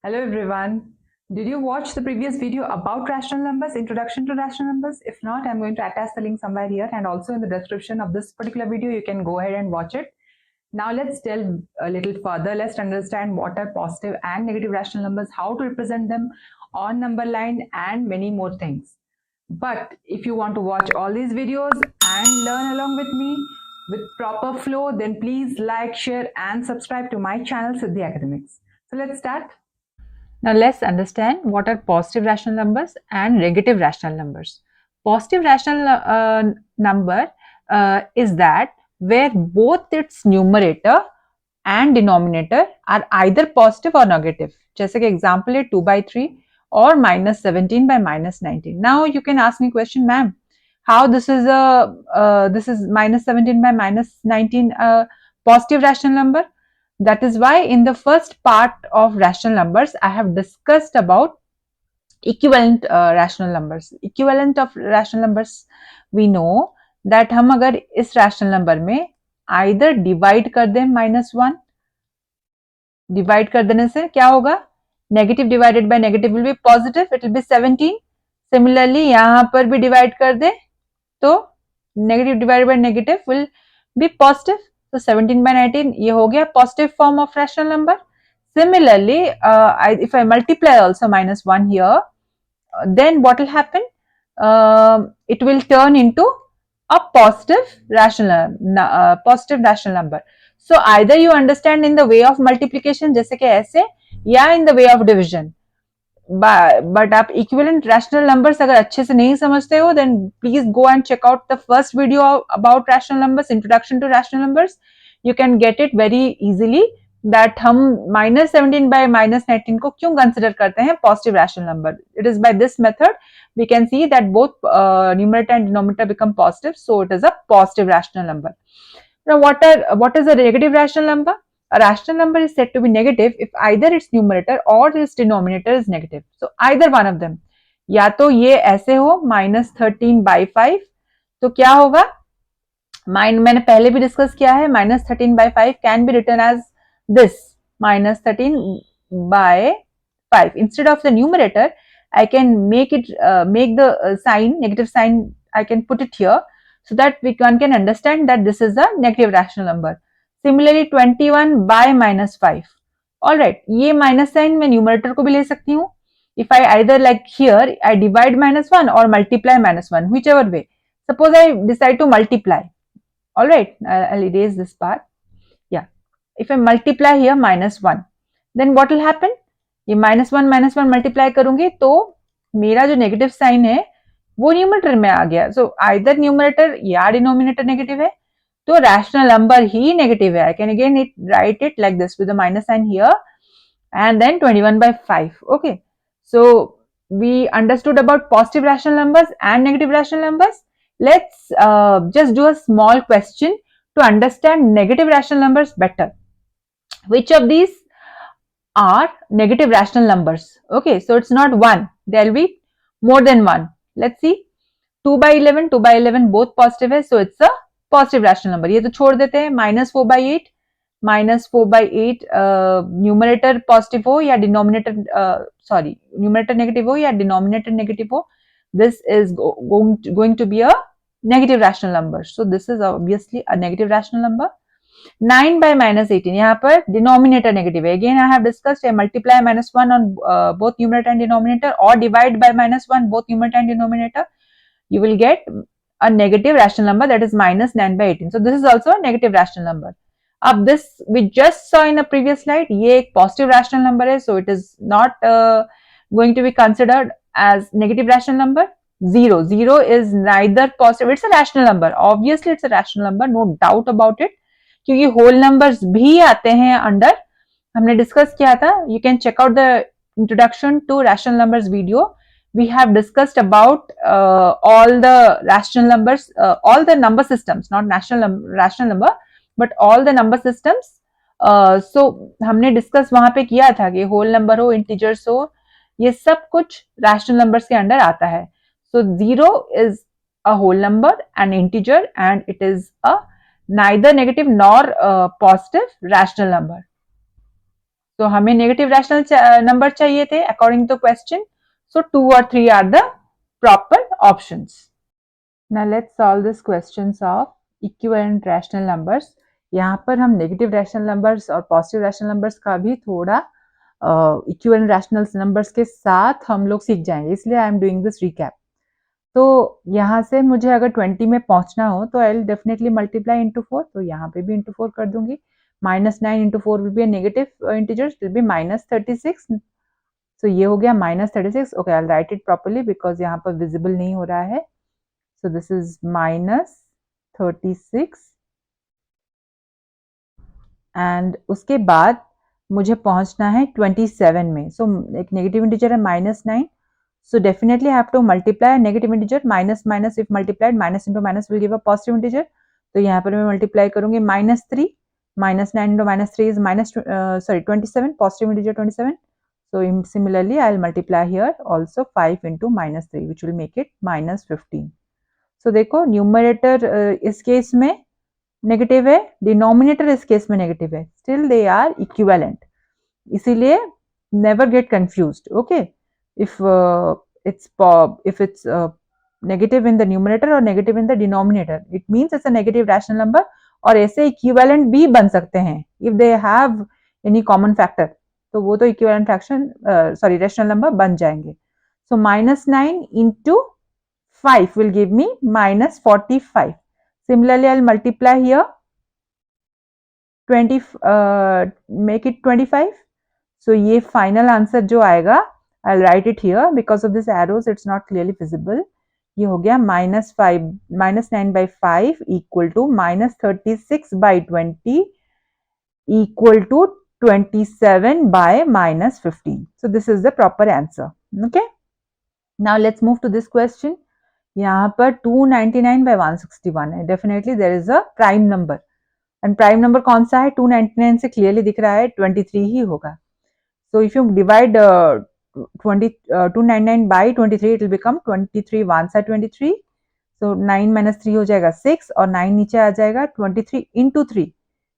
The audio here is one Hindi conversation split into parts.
Hello everyone. Did you watch the previous video about rational numbers, introduction to rational numbers? If not, I'm going to attach the link somewhere here and also in the description of this particular video, you can go ahead and watch it. Now let's delve a little further. Let's understand what are positive and negative rational numbers, how to represent them on number line and many more things. But if you want to watch all these videos and learn along with me with proper flow, then please like, share and subscribe to my channel Siddhi Academics. So let's start. Now let's understand what are positive rational numbers and negative rational numbers. Positive rational number is that where both its numerator and denominator are either positive or negative. जैसे कि example है 2/3 or -17 by -19. Now you can ask me question, ma'am, how this is -17 by -19 a positive rational number? That is why in the first part of rational numbers, I have discussed about equivalent rational numbers. Equivalent of rational numbers, we know that हम अगर इस rational number में either divide कर दें -1, divide कर देने से क्या होगा? Negative divided by negative will be positive, it will be 17. Similarly, यहाँ पर भी divide कर दें तो negative divided by negative will be positive. So 17 by 19 ये हो गया positive form of rational number. Similarly, if I multiply also -1 here, then what will happen? It will turn into a positive rational number. So either you understand in the way of multiplication जैसे कि ऐसे या in the way of division. But आप equivalent rational numbers अगर अच्छे से नहीं समझते हो, then please go and check out the first video about rational numbers, introduction to rational numbers. You can get it very easily that हम -17 by -19 को क्यों consider करते हैं positive rational number. It is by this method we can see that both numerator and denominator become positive, so it is a positive rational number. Now what is a negative rational number? A rational number is said to be negative if either its numerator or its denominator is negative. So either one of them. या तो ये ऐसे हो -13/5, तो क्या होगा? मैंने पहले भी डिस्कस किया है, -13/5 can be written as this -13/5. Instead of the numerator, I can make the sign, negative sign, I can put it here so that one can understand that this is a negative rational number. Similarly, 21/-5. All right, ये माइनस साइन मैं न्यूमरेटर को भी ले सकती हूँ. If I either like here, I divide -1 or multiply -1, whichever way. Suppose I decide to multiply. All right, I'll erase this part. Yeah, if I multiply here -1, then what will happen? ये -1 multiply करूंगी तो मेरा जो नेगेटिव साइन है वो न्यूमरेटर में आ गया. सो आइदर न्यूमरेटर या डिनोमिनेटर नेगेटिव है तो रैशनल नंबर ही नेगेटिव है. I can again write it like this with the minus sign here and then 21/5. Okay, so we understood about positive rational numbers and negative rational numbers. Let's just do a small question to understand negative rational numbers better. Which of these are negative rational numbers? Okay, so it's not one, there will be more than one. Let's see. 2/11 both positive है, so it's a positive rational number. ये तो छोड़ देते हैं. -4/8 न्यूमरेटर पॉजिटिव हो या डिनोमिनेटर न्यूमरेटर नेगेटिव हो या डिनोमिनेटर नेगेटिव हो, this is going to be a negative rational number. So this is obviously a negative rational number. 9/-18 यहाँ पर डिनोमिनेटर नेगेटिव है. Again I have discussed, I multiply -1 on both numerator and denominator or divide by -1 both numerator and denominator, you will get a negative rational number, that is -9/18. So this is also a negative rational number. अब this we just saw in a previous slide, ये एक positive rational number है, so it is not going to be considered as negative rational number. 0 is neither positive, it's a rational number, obviously it's a rational number, no doubt about it, क्योंकि whole numbers भी आते हैं under. हमने discuss किया था, you can check out the introduction to rational numbers video. We have discussed about all the rational numbers, all the number systems, not rational number, but all the number systems. So हमने discuss वहां पे किया था कि whole number हो, integers हो, ये सब कुछ rational numbers के अंदर आता है. So 0 is a whole number, an integer, and it is a neither negative nor positive rational number. तो हमें नेगेटिव रैशनल नंबर चाहिए थे अकॉर्डिंग टू क्वेश्चन, सो 2 और 3 are the proper options. Now let's solve this questions of equivalent rational numbers. यहाँ पर हम नेगेटिव रैशनल नंबर्स और पॉजिटिव रैशनल नंबर्स का भी थोड़ा इक्विवेलेंट रैशनल नंबर्स के साथ हम लोग सीख जाएंगे, इसलिए I am doing this recap. तो यहाँ से मुझे अगर 20 में पहुंचना हो तो I will definitely multiply into 4, तो यहाँ पे भी इंटू 4 कर दूंगी. -9 into 4 will be a negative integer, will be -36. सो ये हो गया -36. Okay, I will write it properly because यहाँ पर विजिबल नहीं हो रहा है. सो दिस इज -36 एंड उसके बाद मुझे पहुंचना है 27 में. सो एक नेगेटिव इंटीजर है -9. So definitely I have to multiply a negative integer. Minus minus if multiplied, minus into minus will give a positive integer. तो यहाँ पर मैं multiply करूँगी -3. -9 into -3 is 27. Positive integer 27. So similarly I will multiply here also 5 into -3, which will make it -15. So देखो numerator इस केस में नेगेटिव है, डिनोमिनेटर इस केस में नेगेटिव है, स्टिल दे आर इक्विवेलेंट. इसीलिए never get confused. Okay, if it's negative in the numerator or negative in the denominator, it means it's a negative rational number. और ऐसे equivalent भी बन सकते हैं if they have any common factor, तो वो तो equivalent fraction rational number बन जाएंगे. So -9 into 5 will give me -45. Similarly I'll multiply here 20, make it 25. So ये final answer जो आएगा, I'll write it here because of this arrows it's not clearly visible. ये हो गया -9 by 5 equal to -36 by 20 equal to 27 by -15. So this is the proper answer. Okay. Now let's move to this question. यहाँ पर 299 by 161 है. Definitely there is a prime number. And prime number कौन सा है? 299 से clearly दिख रहा है 23 ही होगा. So if you divide 299 by 23, it will become 23 ones are 23. So 9 minus 3 हो जाएगा 6 और 9 नीचे आ जाएगा. 23 into 3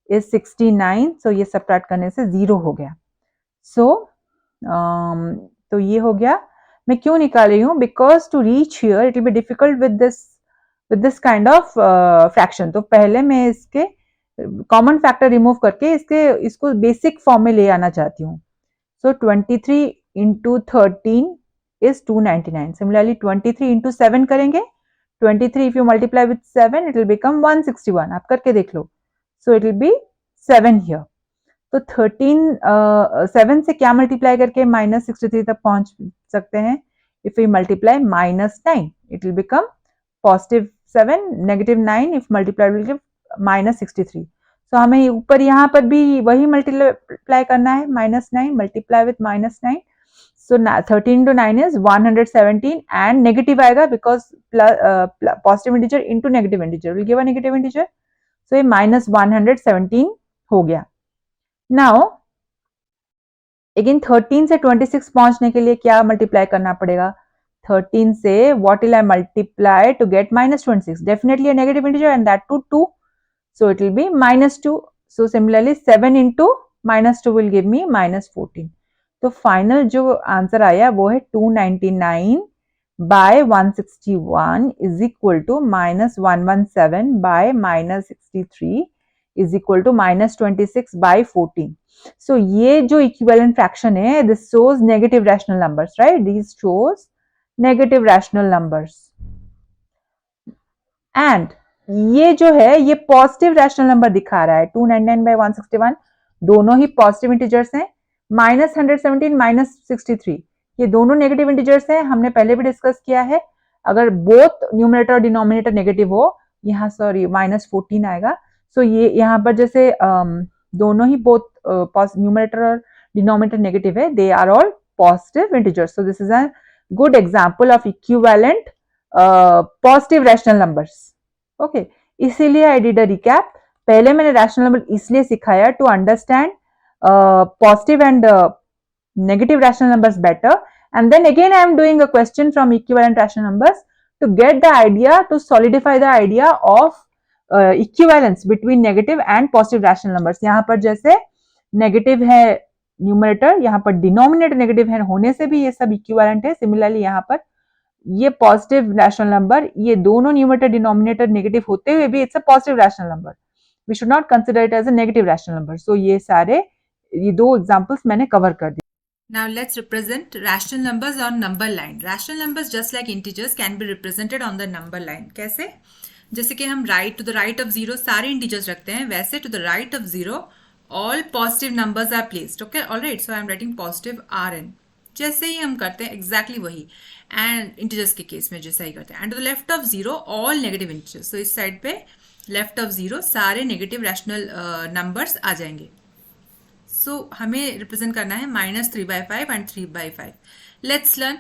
is 69. So ये subtract करने से 0 हो गया. So तो ये हो गया. मैं क्यों निकाल रही हूँ? Because to reach here it will be difficult with this kind of fraction. तो पहले मैं इसके कॉमन फैक्टर रिमूव करके इसको बेसिक फॉर्म में ले आना चाहती हूँ. So 23 into 13 is 299. Similarly 23 into 7 करेंगे. 23 if you multiply with 7 it will become 161. आप करके देख लो. So it will be 7 here. तो 7 से क्या मल्टीप्लाई करके -63 तक पहुंच सकते हैं? If we multiply -9 it will become +7. -9 if multiplied will give -63. So हमें ऊपर यहाँ पर भी वही मल्टीप्लाई करना है. -9 multiply with -9. So 13 into 9 is 117 and negative आएगा because positive integer into negative integer will give a negative integer. So ये -117 हो गया. Now again 13 से 26 पहुंचने के लिए क्या मल्टीप्लाई करना पड़ेगा? 13 से what will I multiply to get -26? Definitely a negative integer and that too 2. So it will be -2. So similarly 7 into -2 will give me -14. तो फाइनल जो आंसर आया वो है 299 by 161 is equal to -117 by -63 is equal to -26 by 14. So ये जो इक्विवेलेंट फ्रैक्शन है, this shows negative rational numbers, right? These shows negative rational numbers. And ये जो है ये पॉजिटिव रैशनल नंबर दिखा रहा है. 299 by 161 दोनों ही पॉजिटिव इंटीजर्स हैं. -117 -63 ये दोनों नेगेटिव इंटीजर्स हैं. हमने पहले भी डिस्कस किया है. अगर बोथ न्यूमरेटर और डिनोमिनेटर नेगेटिव हो, यहाँ सॉरी -14 आएगा. सो ये यहाँ पर जैसे दोनों ही बोथ न्यूमरेटर और डिनोमिनेटर नेगेटिव है, they are all positive integers. So this is a good example of equivalent positive rational numbers. Okay, इसीलिए आई डिड अ रिकैप. पहले मैंने रैशनल नंबर इसलिए सिखाया to understand positive and negative rational numbers better, and then again I am doing a question from equivalent rational numbers to get the idea, to solidify the idea of equivalence between negative and positive rational numbers. यहाँ पर जैसे negative है न्यूमरेटर, यहाँ पर डिनोमिनेटर नेगेटिव है होने से भी ये सब इक्विवेलेंट है। सिमिलरली यहाँ पर ये पॉजिटिव रैशनल नंबर, ये दोनों न्यूमरेटर डिनोमिनेटर नेगेटिव होते हुए भी it's a positive rational number, we should not consider it as a negative rational number. So ये दो एग्जांपल्स मैंने कवर कर दिए। Now let's represent rational numbers on number line. Rational numbers just like integers can be represented on the number line. कैसे? जैसे कि हम right to the right of 0 सारे integers रखते हैं, वैसे to the right of 0 all positive numbers are placed. Okay, alright. So I am writing positive Rn. जैसे ही हम करते हैं exactly वही, and integers के केस में जैसा ही करते हैं. And to the left of 0 all negative integers. So इस साइड पे left of 0 सारे negative rational numbers आ जाएंगे. सो हमें रिप्रेजेंट करना है -3/5 एंड 3/5. Let's learn.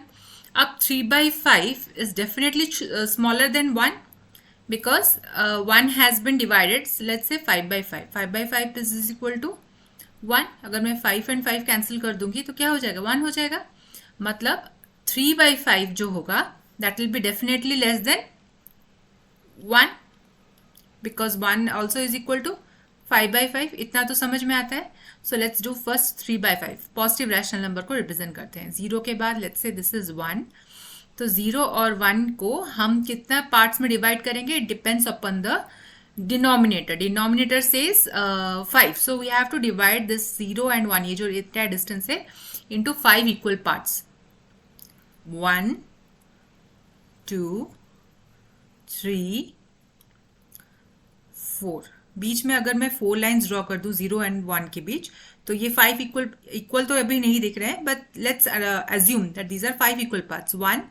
अब 3/5 is definitely smaller than 1 because 1 has been divided. Let's say 5/5. 5/5 is equal to 1. अगर मैं 5 एंड 5 कैंसिल कर दूंगी तो क्या हो जाएगा? 1 हो जाएगा. मतलब 3/5 जो होगा that will be definitely less than 1 because 1 also is equal to 5/5. इतना तो समझ में आता है. So let's do first 3/5. Positive rational number को रिप्रेजेंट करते हैं. 0 के बाद लेट्स से दिस इज 1. तो 0 और 1 को हम कितना पार्ट्स में डिवाइड करेंगे? It depends upon the denominator. Denominator says 5. So we have to divide this 0 and 1, ये जो इतना डिस्टेंस है, इनटू 5 इक्वल पार्ट्स. 1 2 3 4. बीच में अगर मैं 4 लाइन्स ड्रॉ कर दूं 0 एंड 1 के बीच, तो ये 5 इक्वल तो अभी नहीं दिख रहे हैं, but let's assume that these are 5 equal parts. 1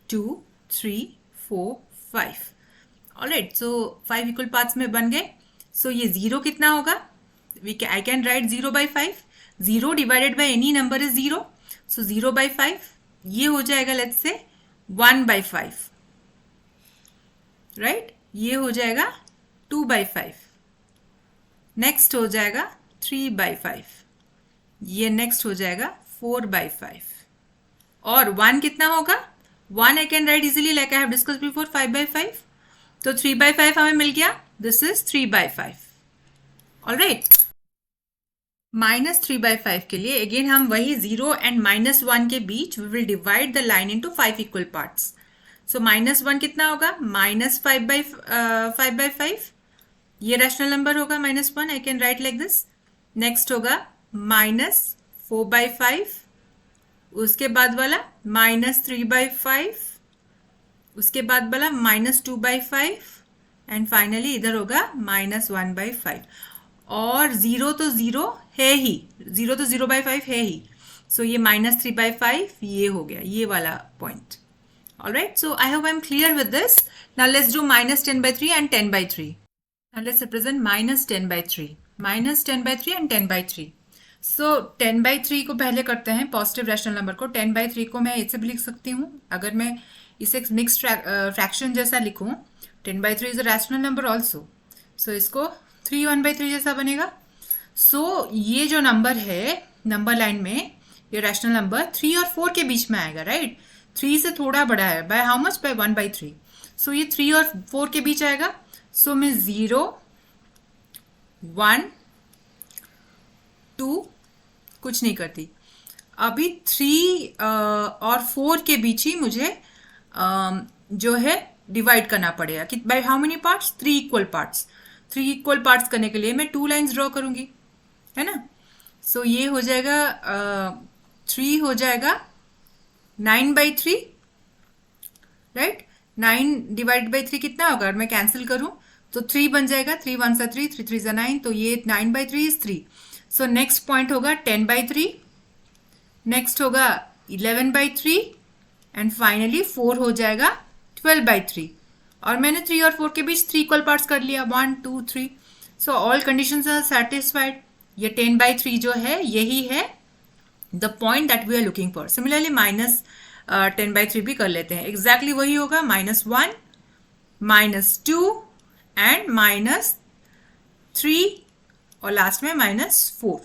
2 3 4 5. Alright. So 5 equal parts में बन गए. सो ये 0 कितना होगा? I can write 0/5. 0 divided by any number is 0. So 0/5 ये हो जाएगा लेट्स से 1/5. राइट. ये हो जाएगा 2/5. नेक्स्ट हो जाएगा 3/5. ये नेक्स्ट हो जाएगा 4/5. और 1 कितना होगा? 1 I can right easily like I have discuss before 5/5. तो 3/5 हमें मिल गया. This is 3/5. ऑलराइट. -3/5 के लिए अगेन हम वही 0 एंड -1 के बीच we will divide the line into 5 equal parts. So -1 कितना होगा? -5/5. ये रैशनल नंबर होगा -1. I can write like this. Next होगा -4/5. उसके बाद वाला -3/5. उसके बाद वाला -2/5 एंड फाइनली इधर होगा -1/5. और 0 तो 0 है ही. 0 तो 0/5 है ही. सो ये -3/5 ये हो गया, ये वाला point. Alright. So I hope I am clear with this. Now let's do -10/3 and 10/3. Now let's represent -10/3. -10/3 and 10/3. So 10/3 को पहले करते हैं पॉजिटिव रैशनल नंबर को. 10/3 को मैं ऐसे भी लिख सकती हूँ. अगर मैं इसे मिक्स्ड फ्रैक्शन जैसा लिखूँ, 10/3 is a rational number also. So इसको 3 1/3 जैसा बनेगा. सो ये जो नंबर है नंबर लाइन में, ये रैशनल नंबर 3 और 4 के बीच में आएगा. राइट. 3 से थोड़ा बड़ा है. By how much? बाय 1/3. सो ये 3 और 4 के बीच आएगा. सो मैं 0 1 2 कुछ नहीं करती. अभी 3 और 4 के बीच ही मुझे जो है डिवाइड करना पड़ेगा. कि by how many parts? 3 equal parts. 3 equal parts करने के लिए मैं 2 लाइन्स ड्रॉ करूंगी, है ना. सो ये हो जाएगा 3 हो जाएगा 9/3. राइट. 9 डिवाइड बाई 3 कितना होगा? अगर मैं कैंसिल करूं तो 3 बन जाएगा. 3 1 सा 3, 3 3 सा 9. तो ये 9/3 इज 3. सो नेक्स्ट पॉइंट होगा 10/3. नेक्स्ट होगा 11/3 एंड फाइनली 4 हो जाएगा 12/3. और मैंने 3 और 4 के बीच 3 इक्वल पार्ट्स कर लिया. 1 2 3. So all conditions are satisfied. ये 10/3 जो है यही है the point that we are looking for. Similarly -10/3 भी कर लेते हैं. एग्जैक्टली वही होगा. -1 -2 एंड -3 और लास्ट में -4.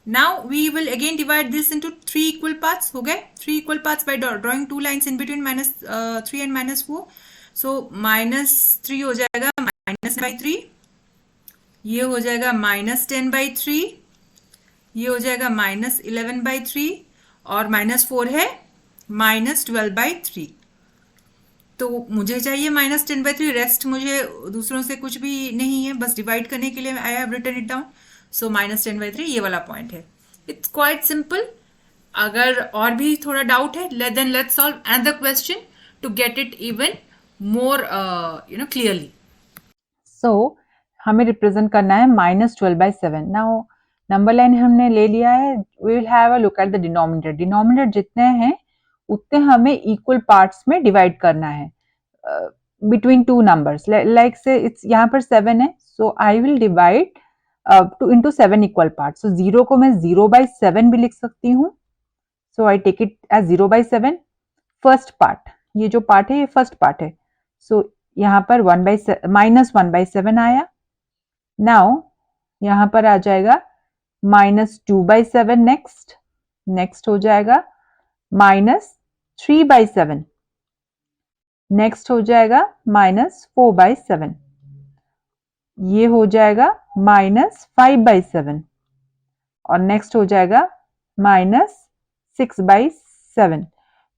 Now we will again divide this into 3 equal parts. हो गए 3 equal parts by drawing 2 lines in between -3 and -4. So -3 हो जाएगा -10/3. ये हो जाएगा -10/3 ये हो जाएगा -11/3 और -4 है -12/3। तो मुझे चाहिए -10/3, रेस्ट मुझे दूसरों से कुछ भी नहीं है, बस डिवाइड करने के लिए I have written it down. So -10/3 ये वाला पॉइंट है। It's quite simple. अगर और भी थोड़ा डाउट है then let's solve another question to get it even more clearly. So हमें रिप्रेजेंट करना है -12/7। नाउ नंबर लाइन हमने ले लिया है, we will have a look at the denominator. Denominator जितने हैं उतने हमें इक्वल पार्ट्स में डिवाइड करना है between two numbers. Like say it's यहाँ पर 7 है, so I will divide two into 7 equal parts. So 0 को मैं 0/7 भी लिख सकती हूँ, so I take it as 0/7। First part, ये जो पार्ट है ये फर्स्ट पार्ट है, सो यहाँ पर -1/7 आया। नाउ यहाँ पर आ जाएगा -2/7। नेक्स्ट हो जाएगा -3/7। नेक्स्ट हो जाएगा -4/7। ये हो जाएगा -5/7 और नेक्स्ट हो जाएगा -6/7।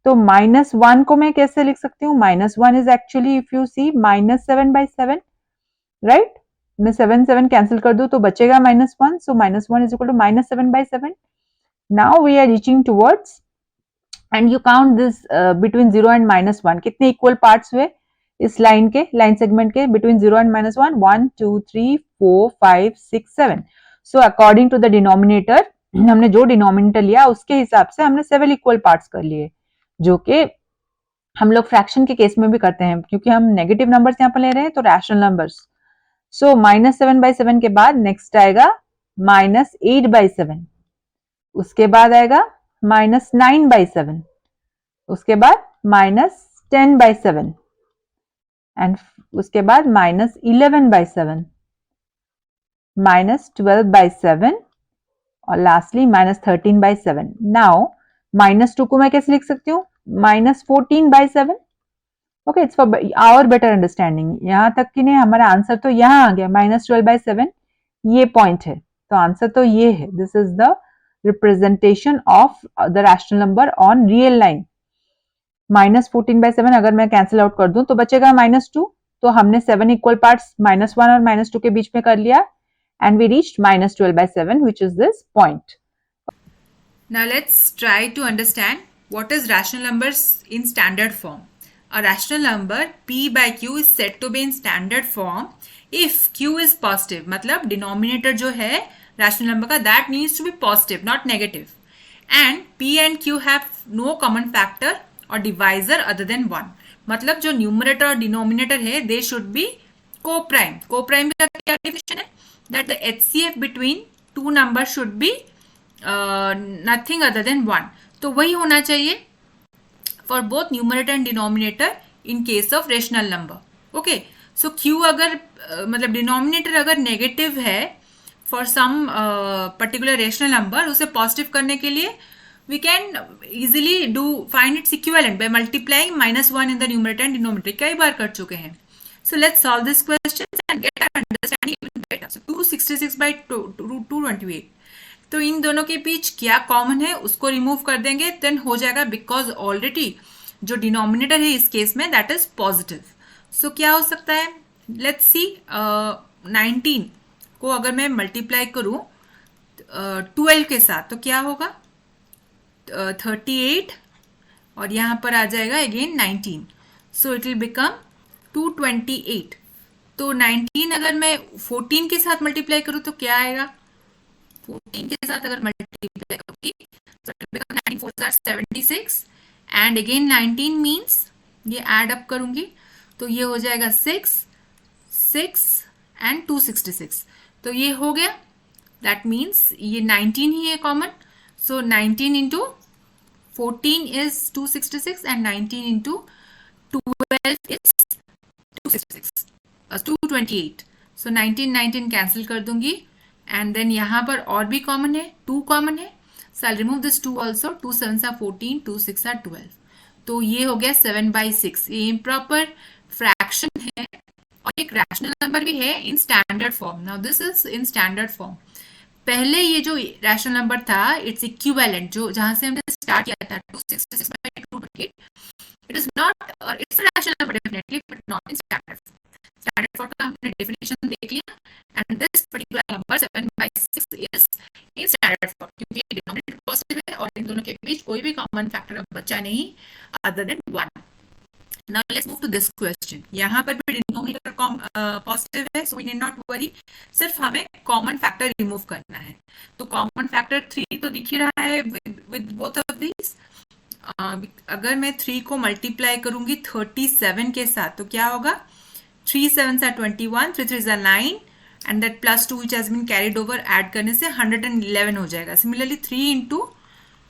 तो -1 को मैं कैसे लिख सकती हूँ? -1 is actually, if you see, -7/7, right? मैं 7 कैंसिल कर दूं तो बचेगा -1, so -1 is equal to -7/7। Now we are reaching towards, and you count this between 0 and -1, कितने इक्वल पार्ट्स हुए इस लाइन के, लाइन सेगमेंट के between 0 and -1? 1 2 3 4 5 6 7। So according to the denominator, हमने जो डिनोमिनेटर लिया उसके हिसाब से हमने 7 इक्वल पार्ट्स कर लिए, जो कि हम लोग फ्रैक्शन के केस में भी करते हैं, क्योंकि हम नेगेटिव नंबर्स यहाँ पर ले रहे हैं तो रैशनल नंबर्स। सो -7/7 के बाद नेक्स्ट आएगा -8/7, उसके बाद आएगा -9/7, उसके बाद -10/7, एंड उसके बाद -11/7, -12/7 और लास्टली -13/7। नाउ -2 को मैं कैसे लिख सकती हूँ? -14/7। Okay, it's for our better understanding. यहाँ तक कि नहीं, हमारा आंसर तो यहाँ आ गया, -12/7 ये पॉइंट है, तो आंसर तो ये है। This is the representation of the rational number on real line. -14/7 अगर मैं कैंसिल आउट कर दूं तो बचेगा -2। तो हमने 7 इक्वल पार्ट्स -1 और -2 के बीच में कर लिया, and we reached -12/7, which is this point. Now let's try to understand what is rational numbers in standard form. A rational number p by q is said to be in standard form if q is positive. मतलब denominator जो है rational number का, that needs to be positive, not negative. And p and q have no common factor or divisor other than 1. मतलब जो numerator और denominator है they should be co-prime. Co-prime का क्या definition है? That the HCF between two numbers should be nothing other than 1. तो वही होना चाहिए for both numerator and denominator in case of rational number. Okay, so q अगर मतलब denominator अगर negative है for some particular rational number, उसे positive करने के लिए we can easily find its equivalent by multiplying -1 in the numerator and denominator. कई बार कर चुके हैं. So let's solve this question and get our understanding even better. So 266/228. तो इन दोनों के बीच क्या कॉमन है उसको रिमूव कर देंगे, देन हो जाएगा, बिकॉज ऑलरेडी जो डिनोमिनेटर है इस केस में दैट इज पॉजिटिव। सो क्या हो सकता है? लेट्स सी, 19 को अगर मैं मल्टीप्लाई करूं 12 के साथ तो क्या होगा? 38 और यहां पर आ जाएगा again 19, so it will become 228। तो 19 अगर मैं 14 के साथ मल्टीप्लाई करूं तो क्या आएगा? 14 के साथ अगर मल्टीप्लाई करूंगी तो 9 4 76 एंड अगेन 19 मींस ये ऐड अप करूंगी तो ये हो जाएगा 6 एंड 266। तो ये हो गया, दैट मीन्स ये 19 ही है common. So 19 into 14 is 266 and 19 into 12 is 228। So 19 cancel कर दूंगी एंड देन यहाँ पर और भी कॉमन है, 2 कॉमन है, so I remove this 2 also. 2 7 14, 2 6 12। तो ये हो गया 7/6। ये इम्प्रॉपर फ्रैक्शन है और एक रैशनल नंबर भी है इन standard form. Now this is in standard form. पहले ये जो रैशनल नंबर था इट्स इक्विवेलेंट, जो जहां से हमने स्टार्ट किया था 266 by 228, इट इज नॉट, और it's rational number definitely but not in standard form. Standard form का हमने डेफिनेशन देख लिया, and this particular number 7/6 is in standard form, क्योंकि डिनोमिनेटर पॉजिटिव है और इन दोनों के बीच कोई भी कॉमन फैक्टर अब बचा नहीं other than 1. Now let's move to this question. यहाँ पर भी डिनोमिनेटर पॉजिटिव है, so we need not worry. सिर्फ हमें कॉमन फैक्टर रिमूव करना है. तो कॉमन फैक्टर 3 तो दिख ही रहा है with both of these. अगर मैं 3 को मल्टीप्लाई करूंगी 37 के साथ तो क्या होगा? 3 7s are 21, 3 3s are 9, and that plus 2 which has been carried over add करने से 111 हो जाएगा. Similarly 3 into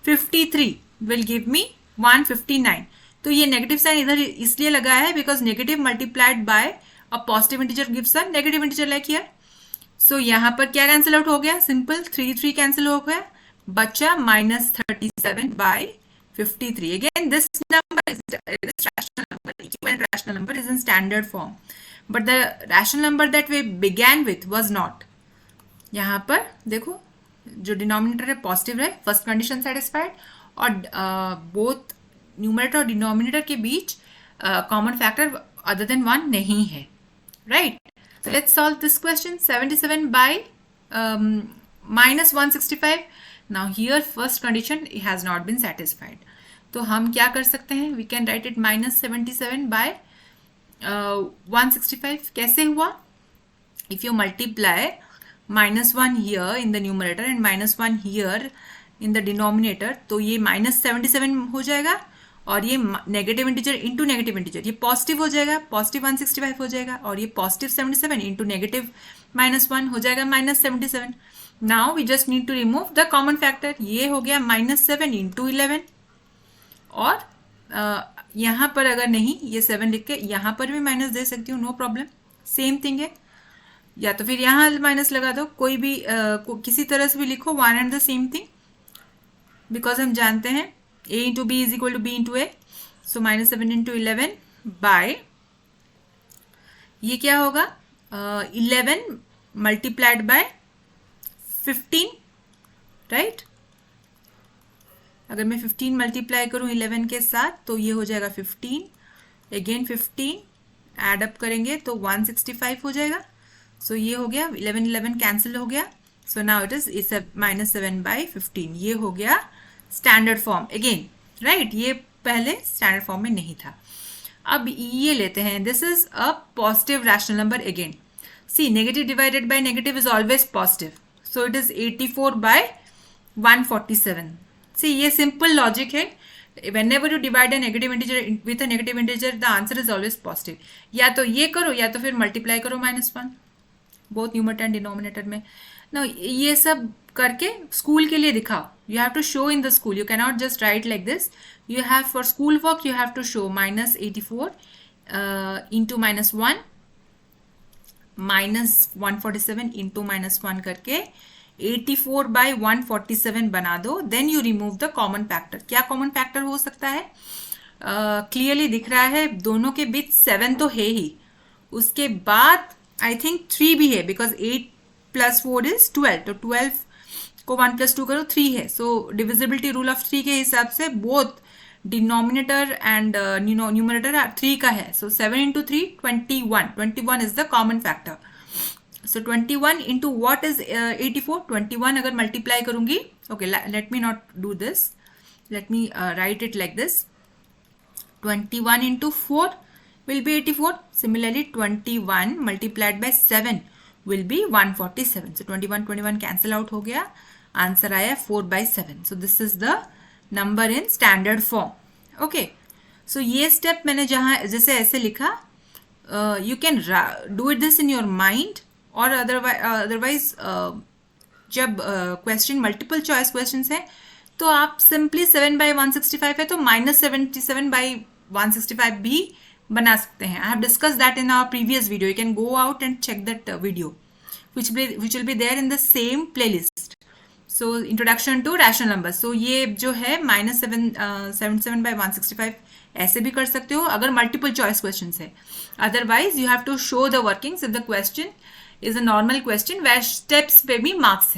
53 will give me 159. तो ये नेगेटिव साइन इधर इसलिए लगा है because negative multiplied by a positive integer gives a negative integer like here. So यहाँ पर क्या कैंसिल आउट हो गया? सिंपल 3 कैंसिल हो गया, बचा -37 by 53. Again this number is rational number, equivalent rational number is in standard form, but the rational number that we began with was not. यहाँ पर देखो जो डिनोमिनेटर है पॉजिटिव है, फर्स्ट कंडीशन सेटिस्फाइड, और बोथ न्यूमरेटर और डिनोमिनेटर के बीच कॉमन फैक्टर अदर देन 1 नहीं है, right? So let's solve this question. 77 by -165. Now here first condition has not been satisfied, तो हम क्या कर सकते हैं? We can write it -77 by 165. कैसे हुआ? If you multiply -1 here in the numerator and -1 here in the denominator, तो ये -77 हो जाएगा, और ये negative integer into negative integer, ये पॉजिटिव हो जाएगा, पॉजिटिव 165 हो जाएगा, और ये पॉजिटिव 77 इंटू नेगेटिव -1 हो जाएगा -77. Now we just need to remove the common factor. ये हो गया -7 इंटू 11, और यहाँ पर अगर नहीं ये 7 लिख के यहाँ पर भी माइनस दे सकती हूँ, नो प्रॉब्लम, सेम थिंग है. या तो फिर यहाँ माइनस लगा दो, कोई भी किसी तरह से भी लिखो, one and the same thing, because हम जानते हैं a into b is equal to b into a. So -7 into 11 by ये क्या होगा? 11 मल्टीप्लाइड बाय 15, राइट? अगर मैं 15 मल्टीप्लाई करूं 11 के साथ तो ये हो जाएगा 15, अगेन 15 एड अप करेंगे तो 165 हो जाएगा. सो ये हो गया 11 कैंसिल हो गया. So now it is -7 by 15. ये हो गया स्टैंडर्ड फॉर्म अगेन, राइट? ये पहले स्टैंडर्ड फॉर्म में नहीं था. अब ये लेते हैं, this is a positive rational number again. See negative divided by negative is always positive, so it is 84 by 147. See ये सिंपल लॉजिक है. whenever you divide a negative integer with a negative integer, the answer is always positive. या तो ये करो या तो फिर मल्टीप्लाई करो -1, बोथ न्यूमरेटर एंड डिनोमिनेटर में. ना ये सब करके स्कूल के लिए दिखाओ. You have to show in the school, you cannot just write like this. You have for school work you have to show -84 into -1 -147 into -1 करके 84 by 147 बना दो. Then you remove the common factor. क्या कॉमन फैक्टर हो सकता है? क्लियरली दिख रहा है दोनों के बीच 7 तो है ही, उसके बाद आई थिंक 3 भी है, बिकॉज 8 + 4 इज 12. तो 12 को 1 + 2 करो 3 है. सो डिविजिबिलिटी रूल ऑफ 3 के हिसाब से बोथ डिनोमिनेटर एंड न्यूमरेटर 3 का है. सो 7 into 3 21 is the common factor. So 21 into what is 84? 21 अगर मल्टीप्लाई करूंगी, okay let me not do this, let me right it like this. 21 into 4 will be 84. Similarly 21 multiplied by 7 will be 147. So 21 cancel out हो गया, आंसर आया 4/7. So this is the number in standard form. Okay. So ये स्टेप मैंने जहाँ जैसे ऐसे लिखा, you can do it this in your mind, और otherwise जब क्वेश्चन मल्टीपल चॉइस क्वेश्चन है तो आप सिंपली 7/165 है तो -77/165 भी बना सकते हैं. I have discussed that in our previous video. You can go out and check that video, which will be there in the same playlist. So introduction to rational numbers. So ये जो है -77/165 ऐसे भी कर सकते हो अगर मल्टीपल चॉइस क्वेश्चन है. Otherwise you have to show the workings. If the question is a normal question where steps पे भी marks हैं.